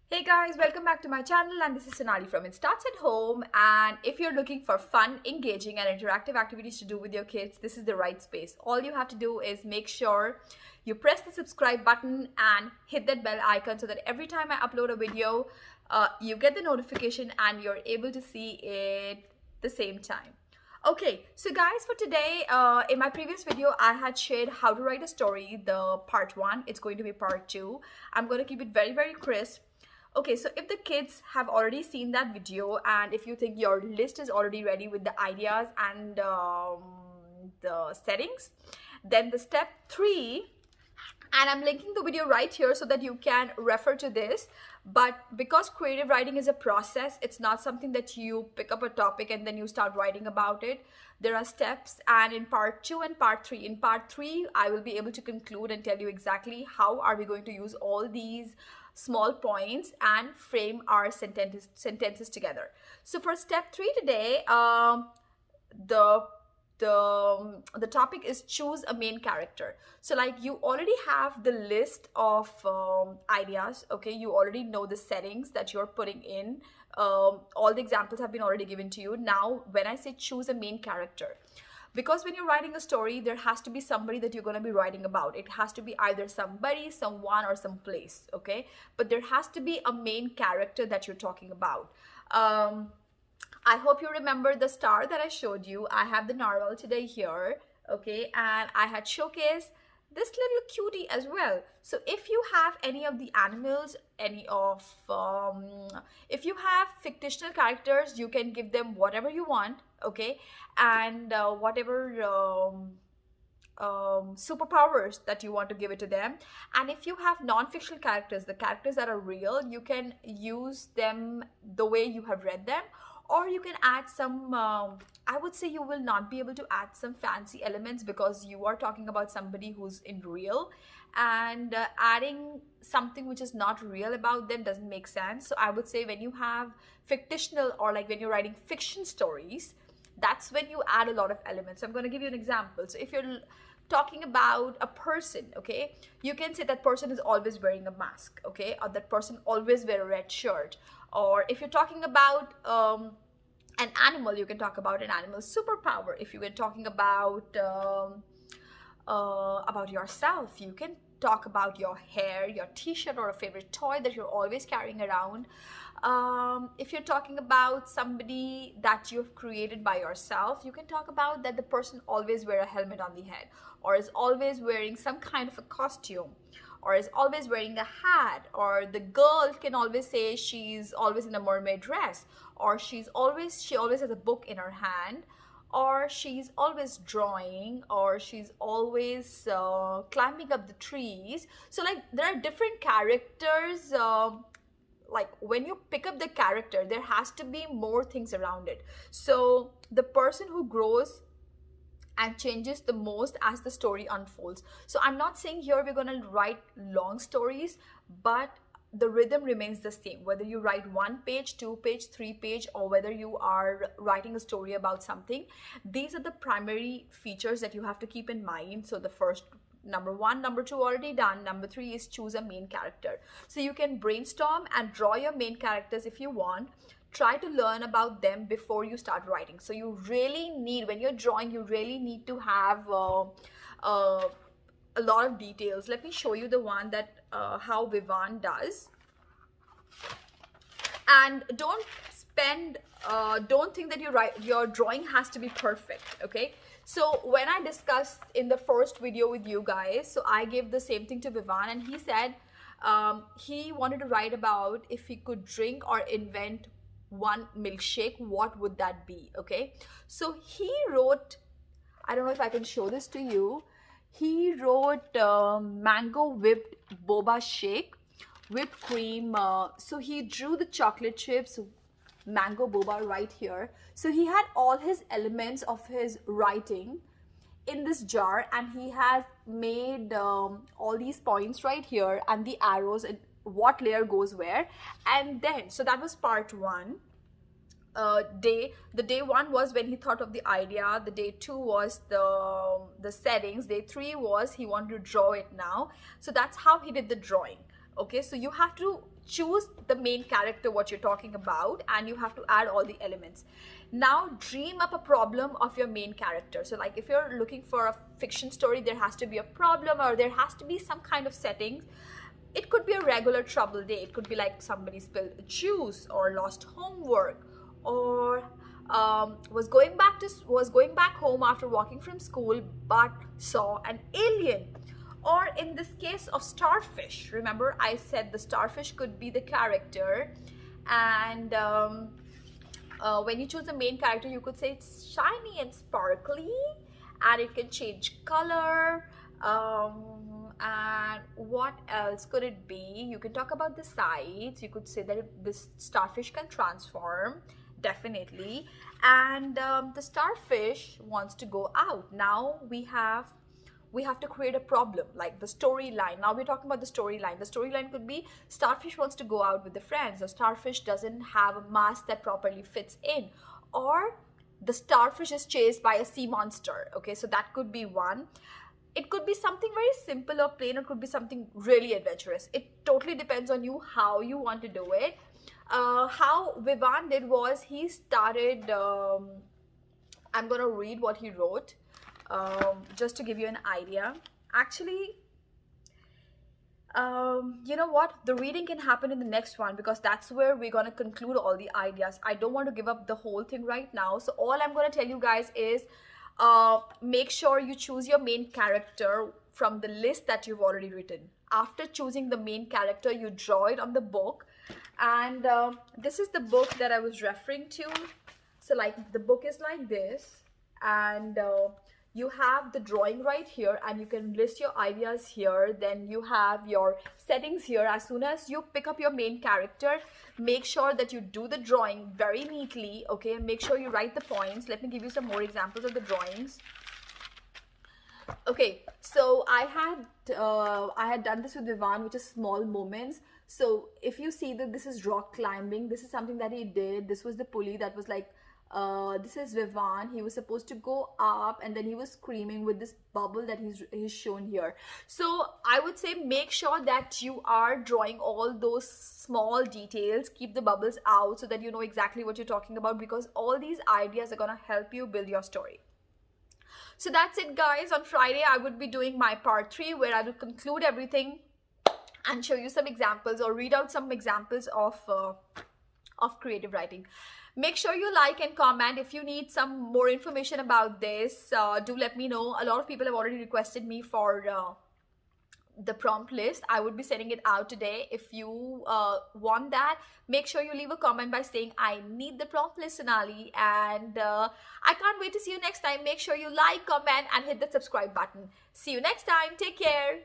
Hey guys, welcome back to my channel, and this is Sonali from It Starts at Home. And if you're looking for fun, engaging and interactive activities to do with your kids, this is the right space. All you have to do is make sure you press the subscribe button and hit that bell icon so that every time I upload a video, you get the notification and you're able to see it the same time. Okay, so guys, for today, in my previous video, I had shared how to write a story, the part 1. It's going to be part 2. I'm going to keep it very, very crisp. Okay, so if the kids have already seen that video and if you think your list is already ready with the ideas and the settings, then the step 3, and I'm linking the video right here so that you can refer to this. But because creative writing is a process, it's not something that you pick up a topic and then you start writing about it. There are steps, and in part 2 and part 3, in part 3 I will be able to conclude and tell you exactly how are we going to use all these small points and frame our sentences together. So for step 3 today, the the topic is choose a main character. So like you already have the list of ideas. Okay, you already know the settings that you're putting in. All the examples have been already given to you. Now when I say choose a main character, because when you're writing a story, there has to be somebody that you're going to be writing about. It has to be either somebody, someone, or some place. Okay, but there has to be a main character that you're talking about. I hope you remember the star that I showed you. I have the narwhal today here, okay, and I had showcased this little cutie as well. So if you have any of the animals, if you have fictional characters, you can give them whatever you want, okay, and whatever superpowers that you want to give it to them. And if you have non-fictional characters, the characters that are real, you can use them the way you have read them, or you can add some I would say you will not be able to add some fancy elements because you are talking about somebody who's in real, and adding something which is not real about them doesn't make sense. So I would say when you have fictional, or like when you're writing fiction stories, that's when you add a lot of elements. So I'm going to give you an example. So if you're talking about a person, okay, you can say that person is always wearing a mask, okay, or that person always wear a red shirt. Or if you're talking about an animal, you can talk about an animal's superpower. If you were talking about yourself, you can talk about your hair, your t-shirt, or a favorite toy that you're always carrying around. If you're talking about somebody that you've created by yourself, you can talk about that the person always wear a helmet on the head, or is always wearing some kind of a costume, or is always wearing a hat, or the girl can always say she's always in a mermaid dress, or she always has a book in her hand, or she's always drawing, or she's always climbing up the trees. So like there are different characters. Like when you pick up the character, there has to be more things around it. So the person who grows and changes the most as the story unfolds. So I'm not saying here we're going to write long stories, but the rhythm remains the same, whether you write 1 page, 2 page, 3 page, or whether you are writing a story about something. These are the primary features that you have to keep in mind. So the first, number 1, number 2 already done. Number 3 is choose a main character. So you can brainstorm and draw your main characters if you want. Try to learn about them before you start writing. So you really need, when you're drawing, you really need to have a lot of details. Let me show you the one that how Vivan does. And don't think that your drawing has to be perfect, okay? So when I discussed in the first video with you guys, so I gave the same thing to Vivan, and he said he wanted to write about if he could drink or invent one milkshake, what would that be? Okay, so he wrote, I don't know if I can show this to you, he wrote mango whipped boba shake, whipped cream. So he drew the chocolate chips, mango boba right here. So he had all his elements of his writing in this jar, and he has made all these points right here and the arrows and what layer goes where. And then, so that was part 1. The day 1 was when he thought of the idea. The day 2 was the settings. Day 3 was he wanted to draw it now. So that's how he did the drawing. Okay, so you have to choose the main character, what you're talking about, and you have to add all the elements. Now dream up a problem of your main character. So like if you're looking for a fiction story, there has to be a problem, or there has to be some kind of settings. It could be a regular trouble day. It could be like somebody spilled juice, or lost homework, or was going back home after walking from school but saw an alien. Or in this case of starfish, remember I said the starfish could be the character. And when you choose a main character, you could say it's shiny and sparkly, and it can change color. And what else could it be? You can talk about the sides. You could say that this starfish can transform, definitely. And the starfish wants to go out. Now we have to create a problem, like the storyline. Now we're talking about the storyline. The storyline could be starfish wants to go out with the friends, or starfish doesn't have a mask that properly fits in, or the starfish is chased by a sea monster. Okay, so that could be one. It could be something very simple or plain, or it could be something really adventurous. It totally depends on you how you want to do it. How Vivan did was he started, I'm gonna read what he wrote, just to give you an idea. Actually, you know what, the reading can happen in the next one, because that's where we're gonna conclude all the ideas. I don't want to give up the whole thing right now, so all I'm gonna tell you guys is make sure you choose your main character from the list that you've already written. After choosing the main character, you draw it on the book. And this is the book that I was referring to. So like the book is like this, and you have the drawing right here, and you can list your ideas here. Then you have your settings here. As soon as you pick up your main character, make sure that you do the drawing very neatly, okay, and make sure you write the points. Let me give you some more examples of the drawings. Okay, so I had done this with Vivan, which is small moments. So if you see that this is rock climbing, this is something that he did. This was the pulley that was like, this is Vivan. He was supposed to go up, and then he was screaming with this bubble that he's shown here. So I would say make sure that you are drawing all those small details. Keep the bubbles out so that you know exactly what you're talking about, because all these ideas are gonna help you build your story. So that's it, guys. On Friday I would be doing my part 3, where I will conclude everything and show you some examples, or read out some examples of creative writing. Make sure you like and comment. If you need some more information about this, do let me know. A lot of people have already requested me for the prompt list. I would be sending it out today. If you want that, make sure you leave a comment by saying I need the prompt list, Sonali. And I can't wait to see you next time. Make sure you like, comment, and hit the subscribe button. See you next time. Take care.